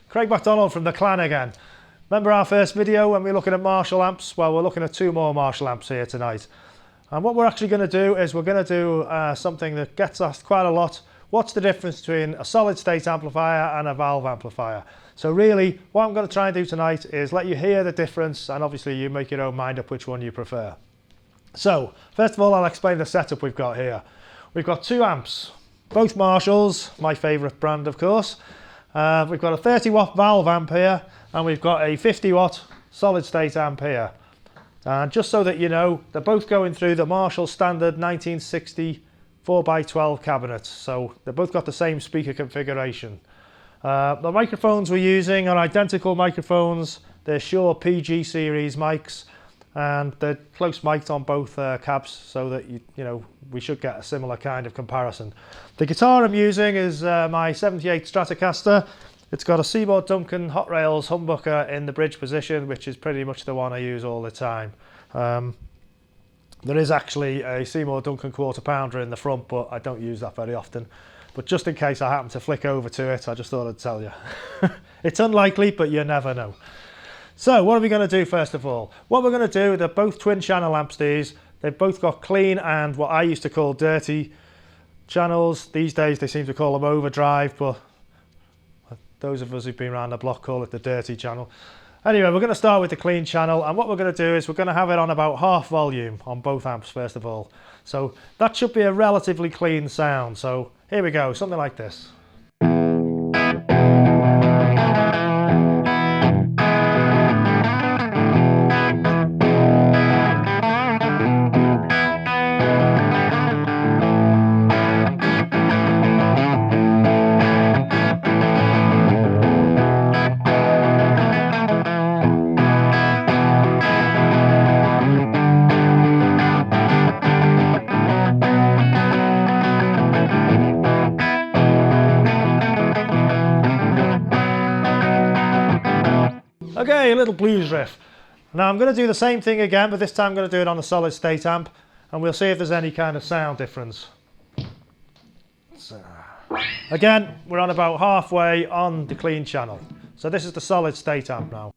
Craig McDonald from the clan again. Remember our first video when we were looking at Marshall amps? Well, we're looking at two more Marshall amps here tonight. And what we're actually going to do is we're going to do something that gets asked quite a lot. What's the difference between a solid state amplifier and a valve amplifier? So really, what I'm going to try and do tonight is let you hear the difference, and obviously you make your own mind up which one you prefer. So, first of all, I'll explain the setup we've got here. We've got two amps, both Marshalls, my favourite brand of course. We've got a 30 watt valve amp here, and we've got a 50 watt solid state amp here. And just so that you know, they're both going through the Marshall standard 1960 4x12 cabinets, so they've both got the same speaker configuration. The microphones we're using are identical microphones. They're Shure PG series mics, and they're close mic'd on both cabs, so that you know we should get a similar kind of comparison. The guitar I'm using is my 78 Stratocaster. It's got a Seymour Duncan Hot Rails humbucker in the bridge position, which is pretty much the one I use all the time. There is actually a Seymour Duncan quarter pounder in the front, but I don't use that very often. But just in case I happen to flick over to it, I just thought I'd tell you. It's unlikely, but you never know. So what are we going to do first of all? What we're going to do, they're both twin channel amps these. They've both got clean and what I used to call dirty channels. These days they seem to call them overdrive, but those of us who've been around the block call it the dirty channel. Anyway, we're going to start with the clean channel, and what we're going to do is we're going to have it on about half volume on both amps first of all. So that should be a relatively clean sound. So here we go, something like this. Okay, a little blues riff. Now I'm going to do the same thing again, but this time I'm going to do it on a solid state amp, and we'll see if there's any kind of sound difference. So, again, we're on about halfway on the clean channel. So this is the solid state amp now.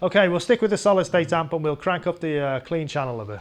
Okay, we'll stick with the solid state amp and we'll crank up the clean channel a bit.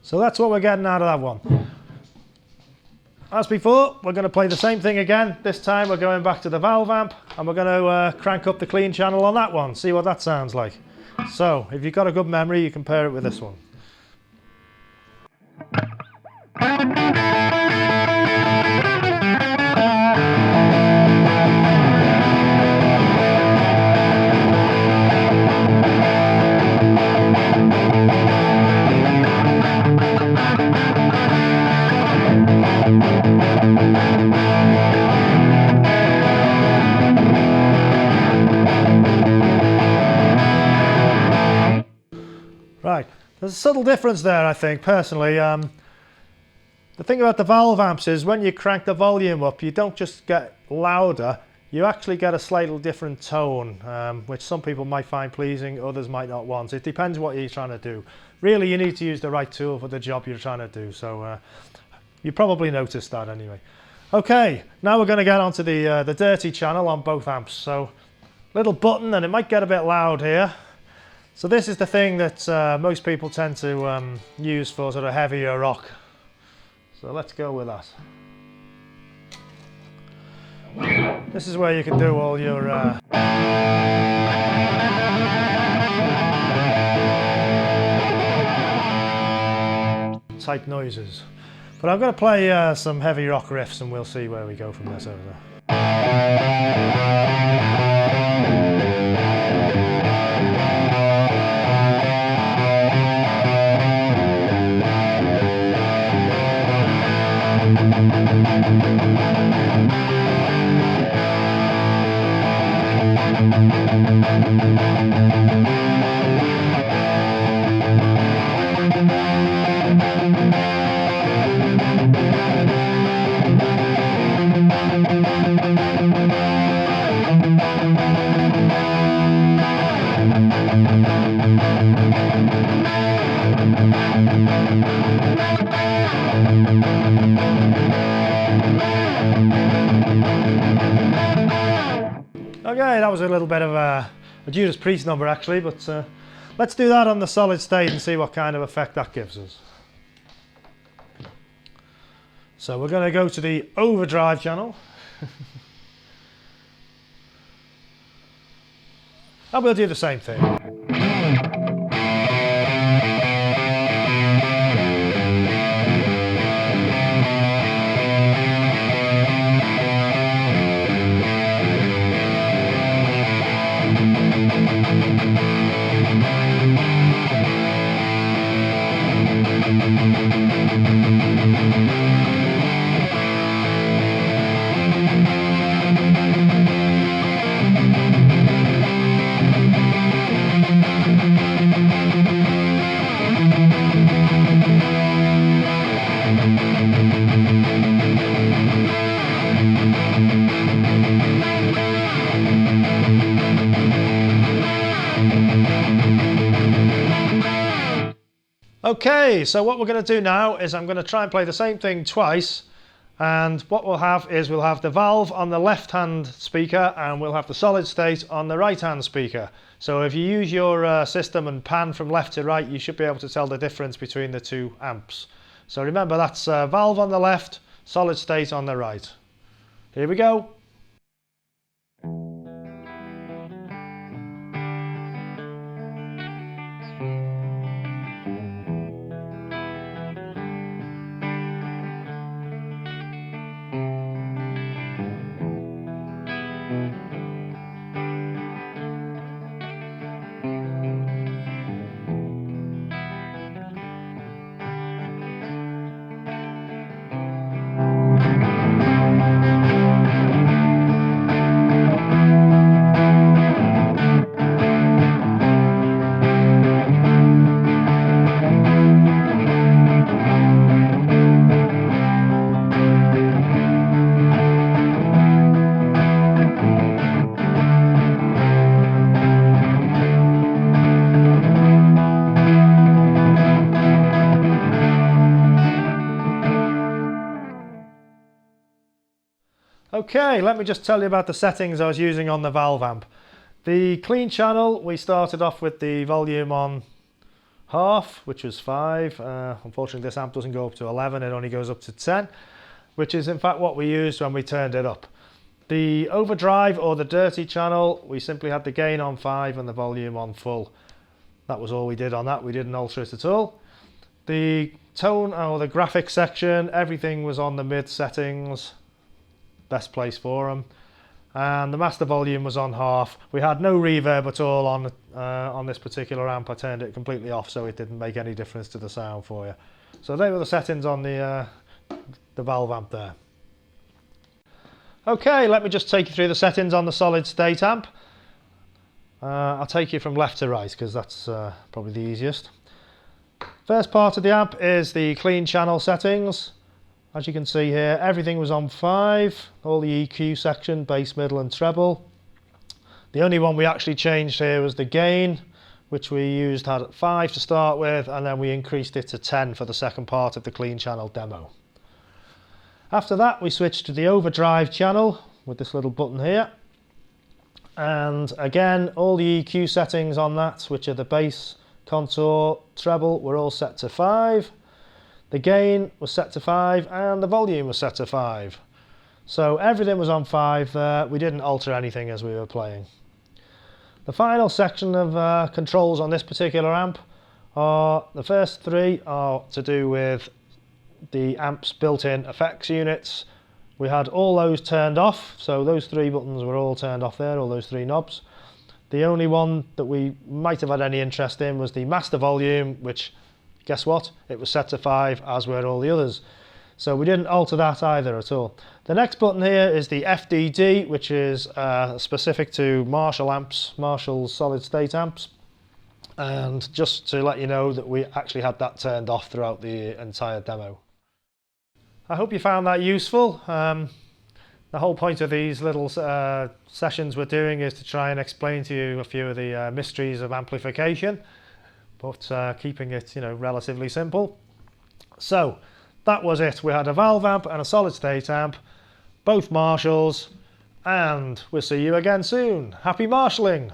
So that's what we're getting out of that one. As before, we're going to play the same thing again. This time we're going back to the valve amp and we're going to crank up the clean channel on that one, see what that sounds like. So if you've got a good memory, you can pair it with this one. Right, there's a subtle difference there I think, personally. The thing about the valve amps is when you crank the volume up, you don't just get louder, you actually get a slightly different tone, which some people might find pleasing, others might not want. It depends what you're trying to do. Really, you need to use the right tool for the job you're trying to do, so you probably noticed that anyway. Okay, now we're going to get onto the dirty channel on both amps. So, little button, and it might get a bit loud here. So this is the thing that most people tend to use for sort of heavier rock. So let's go with that. This is where you can do all your type noises. But I'm going to play some heavy rock riffs and we'll see where we go from this over there. Okay, that was a little bit of a Judas Priest number actually, but let's do that on the solid state and see what kind of effect that gives us. So we're going to go to the overdrive channel. And we'll do the same thing. Okay, so what we're going to do now is I'm going to try and play the same thing twice, and what we'll have is we'll have the valve on the left hand speaker and we'll have the solid state on the right hand speaker. So if you use your system and pan from left to right, you should be able to tell the difference between the two amps. So remember, that's valve on the left, solid state on the right. Here we go. Okay, let me just tell you about the settings I was using on the valve amp. The clean channel, we started off with the volume on half, which was 5. Unfortunately, this amp doesn't go up to 11, it only goes up to 10, which is in fact what we used when we turned it up. The overdrive or the dirty channel, we simply had the gain on 5 and the volume on full. That was all we did on that, we didn't alter it at all. The tone or the graphics section, everything was on the mid settings. Best place for them, and the master volume was on half. We had no reverb at all on this particular amp. I turned it completely off so it didn't make any difference to the sound for you. So they were the settings on the valve amp there. Okay, let me just take you through the settings on the solid state amp. I'll take you from left to right because that's probably the easiest. First part of the amp is the clean channel settings. As you can see here, everything was on 5, all the EQ section, bass, middle and treble. The only one we actually changed here was the gain, which we used had 5 to start with, and then we increased it to 10 for the second part of the clean channel demo. After that, we switched to the overdrive channel with this little button here. And again, all the EQ settings on that, which are the bass, contour, treble, were all set to 5. The gain was set to 5 and the volume was set to 5. So everything was on 5 there. We didn't alter anything as we were playing. The final section of controls on this particular amp are, the first 3 are to do with the amp's built-in effects units. We had all those turned off, so those 3 buttons were all turned off there, all those 3 knobs. The only one that we might have had any interest in was the master volume, which, guess what? It was set to 5, as were all the others. So we didn't alter that either at all. The next button here is the FDD, which is specific to Marshall amps, Marshall solid state amps. And just to let you know that we actually had that turned off throughout the entire demo. I hope you found that useful. The whole point of these little sessions we're doing is to try and explain to you a few of the mysteries of amplification, but keeping it, relatively simple. So that was it. We had a valve amp and a solid state amp, both Marshalls, and we'll see you again soon. Happy marshalling!